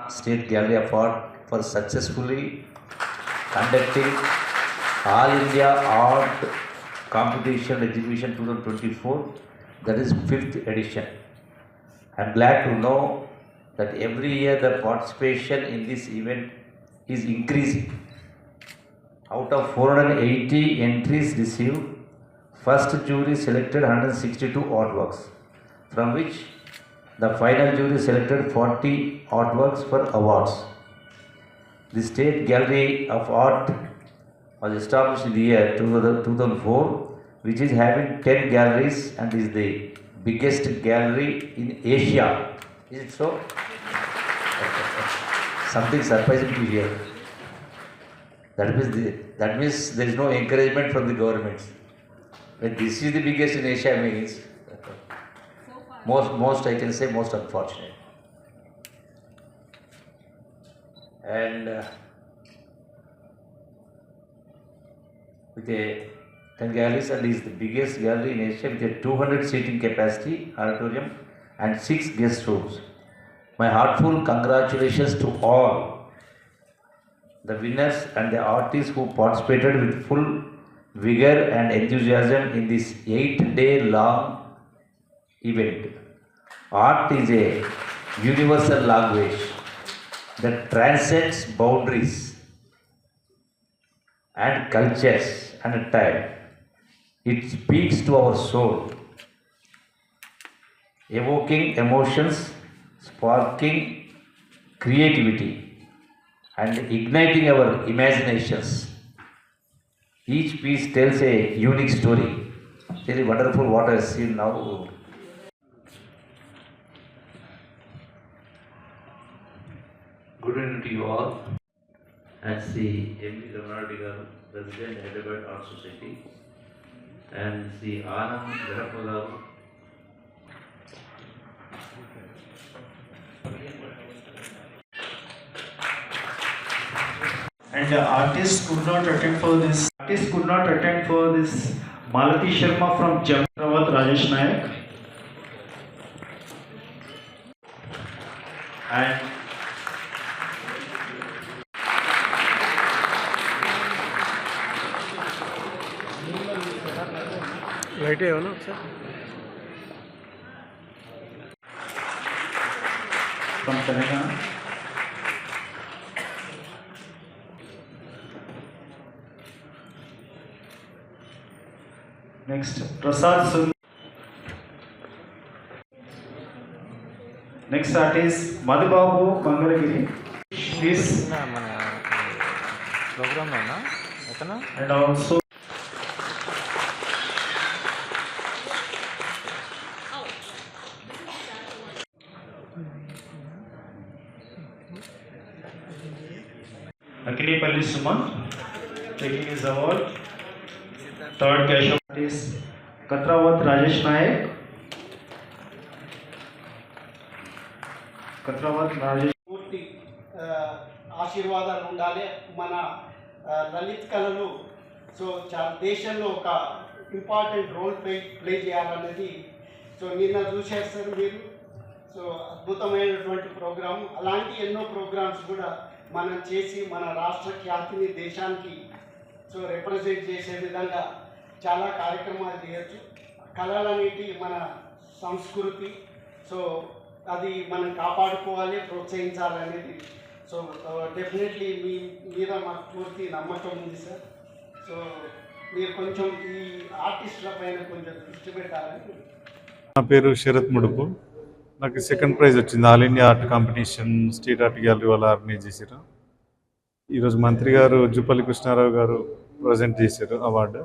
State Gallery Award for successfully conducting All India Art Competition Exhibition 2024, that is 5th edition. I am glad to know that every year the participation in this event is increasing. Out of 480 entries received, first jury selected 162 artworks, from which the final jury selected 40 artworks for awards. The State Gallery of Art was established in the year 2004, which is having 10 galleries and is the biggest gallery in Asia. Is it so? Something surprising to hear. That means there is no encouragement from the governments. When this is the biggest in Asia means most I can say most unfortunate. And with a 10 galleries, and is the biggest gallery in Asia with a 200 seating capacity auditorium and 6 guest rooms. My heartful congratulations to all the winners and the artists who participated with full vigor and enthusiasm in this 8-day long event. Art is a universal language that transcends boundaries and cultures and time. It speaks to our soul, evoking emotions, sparking creativity, and igniting our imaginations. Each piece tells a unique story. Really wonderful what I have seen now. Good evening to you all. And see M. Ramanaredi garu, President Hyderabad Art Society, and see Anand Veerappa garu, and the artist could not attend for this. Malati Sharma from Jamravat, Rajesh Nayak, and right here, no, sir? from Telangana. Next, Prasad Sun. Next artist, Madhubabu Mangalagiri. This మన ప్రోగ్రామ్లోనా ఎక్కనా and also Akinipalli Suman taking his award. Third cash artist, Katrawat Rajesh Nayak. Katrawat Rajesh. పూర్తి ఆశీర్వాదాలు ఉండాలి. మన లలిత్ కళలు so చాలా దేశంలో ఒక important role play చేయాలనేది సో నిన్న చూసేస్తారు మీరు. సో అద్భుతమైనటువంటి ప్రోగ్రాం, అలాంటి ఎన్నో ప్రోగ్రామ్స్ కూడా మనం చేసి మన రాష్ట్ర ఖ్యాతిని దేశానికి సో రిప్రజెంట్ చేసే విధంగా చాలా కార్యక్రమాలు చేయొచ్చు. కళలనేటి మన సంస్కృతి, సో అది మనం కాపాడుకోవాలి, ప్రోత్సహించాలనేది. సో డెఫినెట్లీ మీ మీద మాకు పూర్తి నమ్మకం ఉంది సార్. సో మీరు కొంచెం ఈ ఆర్టిస్టుల పైన కొంచెం దృష్టి పెట్టాలని. నా పేరు శరత్ ముడుపు. నాకు సెకండ్ ప్రైజ్ వచ్చింది. All India art competition state art gallery వాళ్ళు ఆర్గనైజ్ చేశారు. ఈరోజు మంత్రి గారు జూపల్లి కృష్ణారావు గారు ప్రజెంట్ చేశారు award.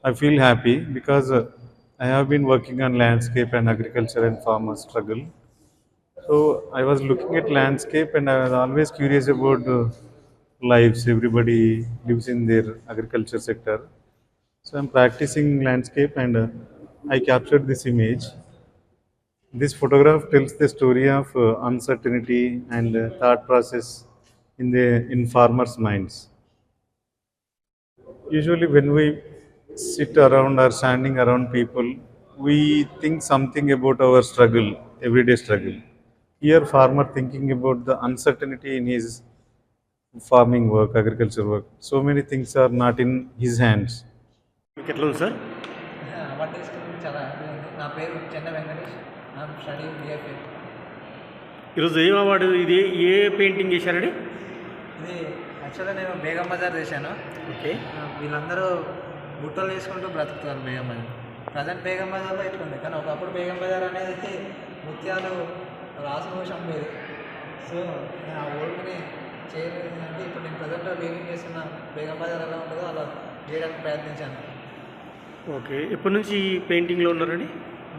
I feel happy because I have been working on landscape and agriculture and farmer struggle. So I was looking at landscape and I was always curious about lives. Everybody lives in their agriculture sector. So I'm practicing landscape and I captured this image. This photograph tells the story of uncertainty and thought process in farmers' minds. Usually when we sit around or standing around people, we think something about our struggle, everyday struggle. Here farmer thinking about the uncertainty in his farming work, agriculture work. So many things are not in his hands. మీకు ఎట్లా ఉంది sir? Award తీసుకుని చాలా happy ఉంది. నా పేరు Chenna Venkatesh. I'm studying BFA. ఈరోజు ఏం అవార్డు ఇది? ఏ పెయింటింగ్ చేశారండి? ఇది యాక్చువల్గా నేను బేగం బజార్ చేశాను. ఓకే. వీళ్ళందరూ బుట్టలు వేసుకుంటూ బ్రతుకుతారు బేగం బజార్. ప్రజెంట్ బేగం బజార్లో ఇట్లుంది, కానీ ఒకప్పుడు బేగం బజార్ అనేది ముత్యాలు రాసుకోసం లేదు. సో నేను ఆ ఓల్డ్ని చేయాలంటే ఇప్పుడు నేను ప్రజెంట్ లీవింగ్ చేస్తున్న బేగం బజార్ ఎలా ఉంటుందో అలా చేయడానికి ప్రయత్నించాను. ఓకే. ఎప్పటి నుంచి ఈ పెయింటింగ్లో ఉన్నారండి?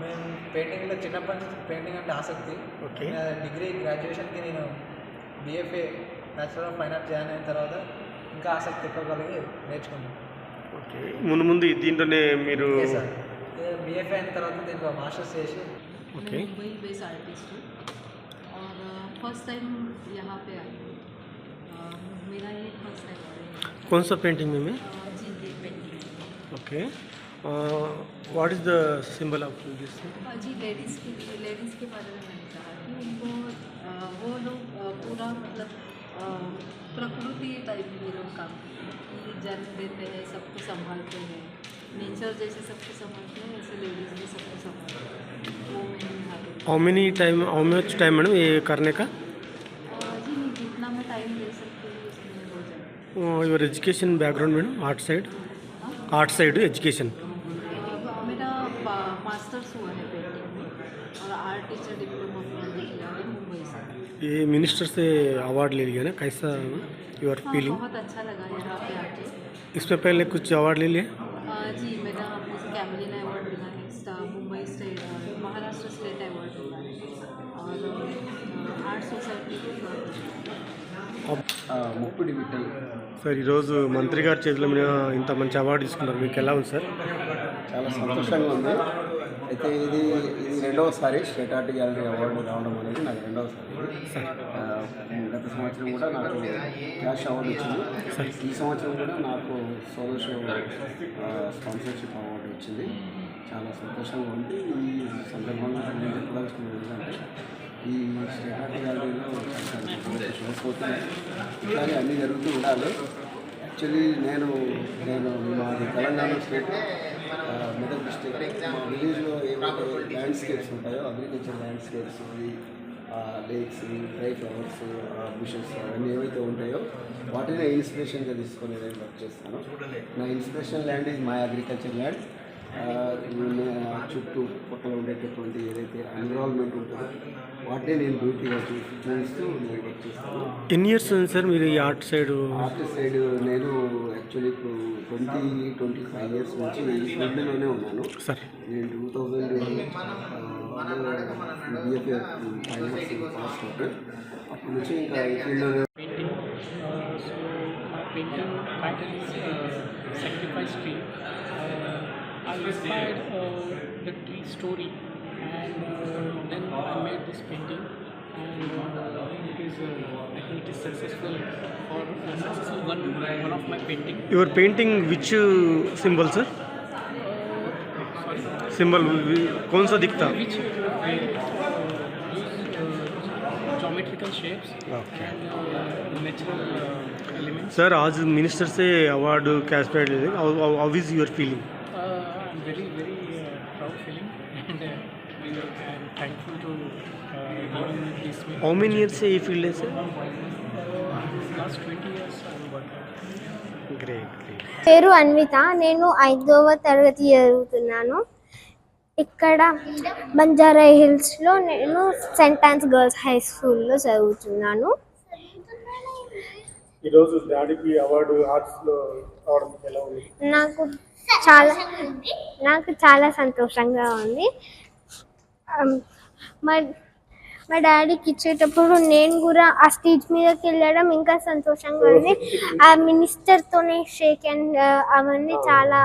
మేము పెయింటింగ్లో చిన్నప్పటి నుంచి పెయింటింగ్ అంటే ఆసక్తి. ఓకే. డిగ్రీ గ్రాడ్యుయేషన్కి నేను BFA bachelor of fine arts join అయిన తర్వాత ఇంకా ఆసక్తి ఎక్కువ కలిగి నేర్చుకున్నాను. ఓకే. ముందు ముందు దీంట్లోనే మీరు సార్ బిఎఫ్ఏ అయిన తర్వాత దీంట్లో మాస్టర్స్ చేసి. ओके. मुंबई बेस आर्टिस्ट हूँ और फर्स्ट टाइम यहाँ पे आई हूँ. मेरा ये फर्स्ट टाइम है. कौन सा पेंटिंग में जी ये painting. Okay. What is the symbol of this? जी लेडीज़ के बारे में मैंने कहा कि उनको वो लोग पूरा मतलब प्रकृति टाइप में लोग काम करते हैं कि जन्म देते हैं, सबको संभालते हैं, नेचर जैसे सबको संभालते हैं वैसे लेडीज़ भी सबको संभालते हैं. वो मैंने यहाँ पे हाउ मच टाइम मैडम ये करने का? जी नहीं जितना मैं टाइम दे सकती हूँ उसमें हो जाए. Your education background madam? Art side education? मेरा मास्टर्स हुआ है पेंटिंग में और आर्ट टीचर डिप्लोमा मैंने किया है मुंबई से. ये मिनिस्टर से अवार्ड ले लिया ना, कैसा योर हाँ, फीलिंग? बहुत अच्छा लगा यहाँ पे आके. इसमें पहले कुछ अवार्ड ले लिए? जी मेरा कैमलिन अवार्ड मिला है, Mumbai state Maharashtra state award मिला है और art society Muppidi Vithal. Sir ఈరోజు మంత్రి గారి చేతుల మీద ఇంత మంచి అవార్డు తీసుకున్నారు, మీకు ఎలా ఉంది సార్? చాలా సంతోషంగా ఉంది. అయితే ఇది రెండవసారి స్టేట్ ఆర్ట్ గ్యాలరీ అవార్డు రావడం అనేది నాకు రెండవసారి. గత సంవత్సరం కూడా నాకు క్యాష్ అవార్డు వచ్చింది. ఈ సంవత్సరం కూడా నాకు సోలో షో స్పాన్సర్షిప్ అవార్డు వచ్చింది. చాలా సంతోషంగా ఉంది. ఈ సందర్భంగా నేను చెప్పదలుచుకున్నది ఏంటంటే ఈ స్టేట్ ఆర్ట్ గ్యాలరీలో షోస్ అవుతున్నాయి, ఇట్లాగే అన్నీ జరుగుతూ ఉండాలి. యాక్చువల్లీ నేను మాది తెలంగాణ స్టేట్ మెదక్ డిస్ట్రిక్ట్. మా విలేజ్లో ఏవైతే ల్యాండ్స్కేప్స్ ఉంటాయో agriculture landscapes, lakes, dry flowers, bushes అవన్నీ ఏవైతే ఉంటాయో వాటిని ఇన్స్పిరేషన్గా తీసుకొని నేను వర్క్ చేస్తాను. నా inspiration land is my agriculture land. చుట్టూ పక్కన ఉండేటటువంటి ఏదైతే ఎన్విరాన్మెంట్ ఉంటుందో వాటిని నేను బ్యూటీగా చూపిస్తూ నేను వర్క్ చేస్తాను. ఎన్ని ఇయర్స్ ఉంది సార్ మీరు ఈ ఆర్ట్ సైడ్? ఆర్ట్ సైడ్ నేను యాక్చువల్లీ ఇప్పుడు 20-25 ఇయర్స్ నుంచి ఈ ఫీల్డ్లోనే ఉన్నాను సార్. నేను 2000 బిఎఫ్ఏ ఫైనాన్స్ పాస్ అవుట్. అప్పటి నుంచి ఇంకా ఈ ఫీల్డ్లోనే. So my painting pattern is sacrifice tree. I inspired the tree story, and then I made this painting, and it is I think it is successful for successful one of my painting. Your painting which symbol sir? Symbol कौन सा दिखता? Which use geometrical shapes and natural elements. Sir आज minister से award cash pad ले, how is your feeling? I'm very proud feeling, and I'm thankful to giving me this. How many years से ये field है sir? Last 20 years I'm working. Great. పేరు అన్విత. నేను 5వ తరగతి చదువుతున్నాను. ఇక్కడ బంజారా హిల్స్లో నేను సెంట్ ఆన్స్ గర్ల్స్ హై స్కూల్లో చదువుతున్నాను. ఈరోజు డాడీకి అవార్డు ఆర్ట్స్లో రావడం ఎలా ఉంది? నాకు చాలా సంతోషంగా ఉంది. మా డాడీకి ఇచ్చేటప్పుడు నేను కూడా ఆ స్టేజ్ మీదకి వెళ్ళడం ఇంకా సంతోషంగా ఉంది. ఆ మినిస్టర్తోనే షేక్ అండ్ అవన్నీ చాలా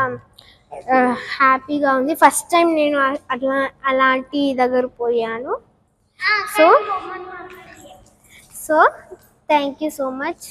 హ్యాపీగా ఉంది. ఫస్ట్ టైం నేను అలాంటి దగ్గర పోయాను. So thank you so much.